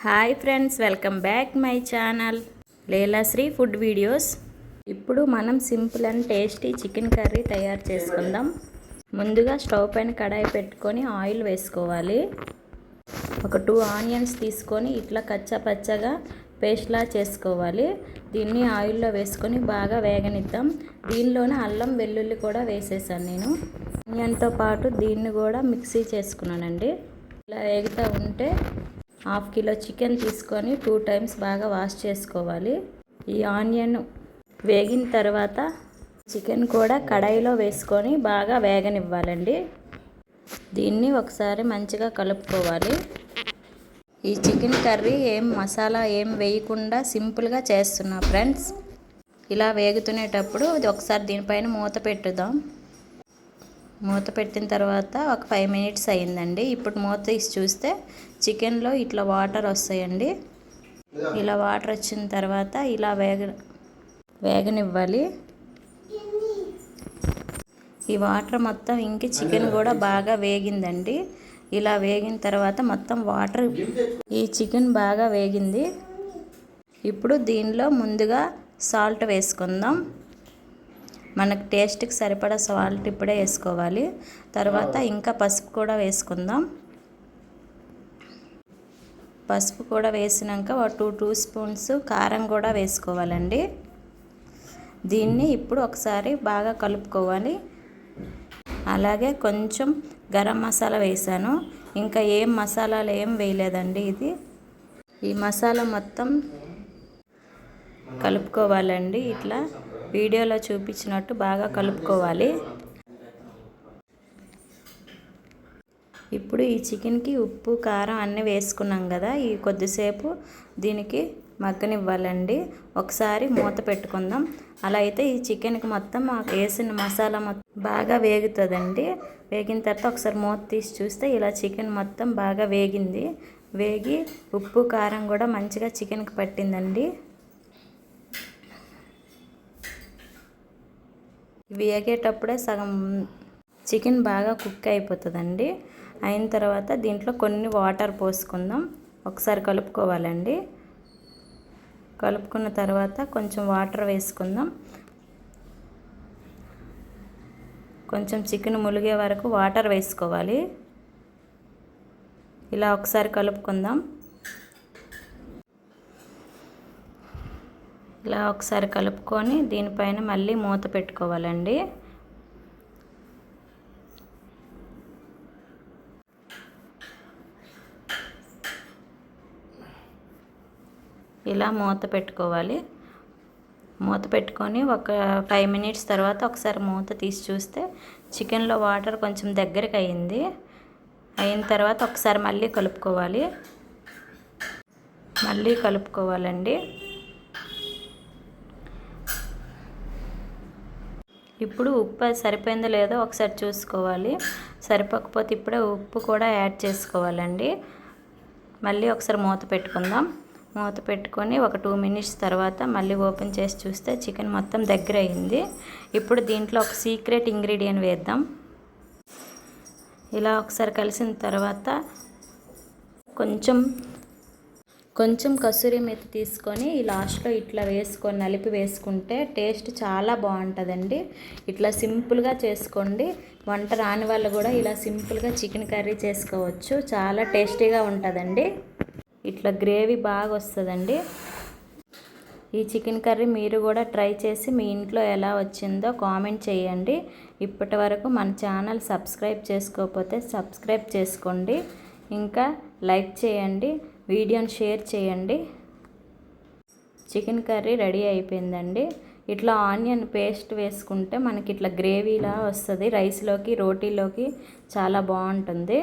Hi friends, welcome back my channel Leelasri food videos. ఇప్పుడు మనం simple and tasty chicken curry తయారు చేసుకుందాం. ముందుగా స్టవ్ పైన కడాయి పెట్టుకొని ఆయిల్ వేసుకోవాలి. ఒక 2 ఆనియన్స్ తీసుకొని ఇట్లా కచ్చా పచ్చగా పేస్ట్లా చేసుకోవాలి. దీన్ని ఆయిల్లో వేసుకొని బాగా వేగనిద్దాం. దీనిలోనే అల్లం వెల్లుల్లి కూడా వేసేసాను నేను. ఆనియన్తో పాటు దీన్ని కూడా మిక్సీ చేసుకున్నానండి. ఇలా వేగుతూ ఉంటే 1/2 కిలో చికెన్ తీసుకొని 2 టైమ్స్ బాగా వాష్ చేసుకోవాలి. ఈ ఆనియన్ వేగిన తర్వాత చికెన్ కూడా కడాయిలో వేసుకొని బాగా వేగనివ్వాలండి. దీన్ని ఒకసారి మంచిగా కలుపుకోవాలి. ఈ చికెన్ కర్రీ మసాలా వేయకుండా సింపుల్గా చేస్తున్నా ఫ్రెండ్స్. ఇలా వేగుతునేటప్పుడు ఒకసారి దీనిపైన మూత పెట్టుదాం. మూత పెట్టిన తర్వాత ఒక 5 మినిట్స్ అయిందండి. ఇప్పుడు మూత తీసి చూస్తే చికెన్లో ఇట్లా వాటర్ వస్తాయండి. ఇలా వాటర్ వచ్చిన తర్వాత ఇలా వేగనివ్వాలి. ఈ వాటర్ మొత్తం ఇంకి చికెన్ కూడా బాగా వేగిందండి. ఇలా వేగిన తర్వాత మొత్తం వాటర్ ఈ చికెన్ బాగా వేగింది. ఇప్పుడు దీనిలో ముందుగా సాల్ట్ వేసుకుందాం. మనకు టేస్ట్కి సరిపడా సాల్ట్ ఇప్పుడే వేసుకోవాలి. తర్వాత ఇంకా పసుపు కూడా వేసుకుందాం. పసుపు కూడా వేసినాక ఒక 2 స్పూన్స్ కారం కూడా వేసుకోవాలండి. దీన్ని ఇప్పుడు ఒకసారి బాగా కలుపుకోవాలి. అలాగే కొంచెం గరం మసాలా వేసాను. ఇంకా మసాలాలు వేయలేదండి. ఈ మసాలా మొత్తం కలుపుకోవాలండి. ఇట్లా వీడియోలో చూపించినట్టు బాగా కలుపుకోవాలి. ఇప్పుడు ఈ చికెన్కి ఉప్పు కారం అన్నీ వేసుకున్నాం కదా, ఈ కొద్దిసేపు దీనికి మగ్గనివ్వాలండి. ఒకసారి మూత పెట్టుకుందాం. అలా అయితే ఈ చికెన్కి మొత్తం వేసిన మసాలా మొత్తం బాగా వేగుతుందండి. వేగిన తర్వాత ఒకసారి మూత తీసి చూస్తే ఇలా చికెన్ మొత్తం బాగా వేగి ఉప్పు కారం కూడా మంచిగా చికెన్కి పట్టిందండి. వేగేటప్పుడే సగం చికెన్ బాగా కుక్ అయిపోతుందండి. అయిన తర్వాత దీంట్లో కొన్ని వాటర్ పోసుకుందాం. ఒకసారి కలుపుకోవాలండి. కలుపుకున్న తర్వాత కొంచెం వాటర్ వేసుకుందాం. కొంచెం చికెన్ ములిగే వరకు వాటర్ వేసుకోవాలి. ఇలా ఒకసారి కలుపుకుందాం. ఇలా ఒకసారి కలుపుకొని దీనిపైన మళ్ళీ మూత పెట్టుకోవాలండి. ఇలా మూత పెట్టుకోవాలి. మూత పెట్టుకొని ఒక 5 మినిట్స్ తర్వాత ఒకసారి మూత తీసి చూస్తే చికెన్లో వాటర్ కొంచెం దగ్గరికి అయిన తర్వాత ఒకసారి మళ్ళీ కలుపుకోవాలండి. ఇప్పుడు ఉప్పు సరిపోయిందో లేదో ఒకసారి చూసుకోవాలి. సరిపోకపోతే ఇప్పుడే ఉప్పు కూడా యాడ్ చేసుకోవాలండి. మళ్ళీ ఒకసారి మూత పెట్టుకుందాం. మూత పెట్టుకొని ఒక 2 మినిట్స్ తర్వాత మళ్ళీ ఓపెన్ చేసి చూస్తే చికెన్ మొత్తం దగ్గర అయింది. ఇప్పుడు దీంట్లో ఒక సీక్రెట్ ఇంగ్రీడియంట్ వేద్దాం. ఇలా ఒకసారి కలిసిన తర్వాత కొంచెం కసూరి మెతి తీసుకొని ఈ లాస్ట్లో ఇట్లా నలిపి వేసుకుంటే టేస్ట్ చాలా బాగుంటుందండి. ఇట్లా సింపుల్గా చేసుకోండి. వంట రాని వాళ్ళు కూడా ఇలా సింపుల్గా చికెన్ కర్రీ చేసుకోవచ్చు. చాలా టేస్టీగా ఉంటుందండి. ఇట్లా గ్రేవీ బాగా వస్తుందండి. ఈ చికెన్ కర్రీ మీరు కూడా ట్రై చేసి మీ ఇంట్లో ఎలా వచ్చిందో కామెంట్ చేయండి. ఇప్పటి వరకు మన ఛానల్ సబ్స్క్రైబ్ చేసుకోకపోతే సబ్స్క్రైబ్ చేసుకోండి. ఇంకా లైక్ చేయండి, వీడియోని షేర్ చేయండి. చికెన్ కర్రీ రెడీ అయిపోయిందండి. ఇట్లా ఆనియన్ పేస్ట్ వేసుకుంటే మనకి ఇట్లా గ్రేవీలా వస్తుంది. రైస్లోకి రోటీలోకి చాలా బాగుంటుంది.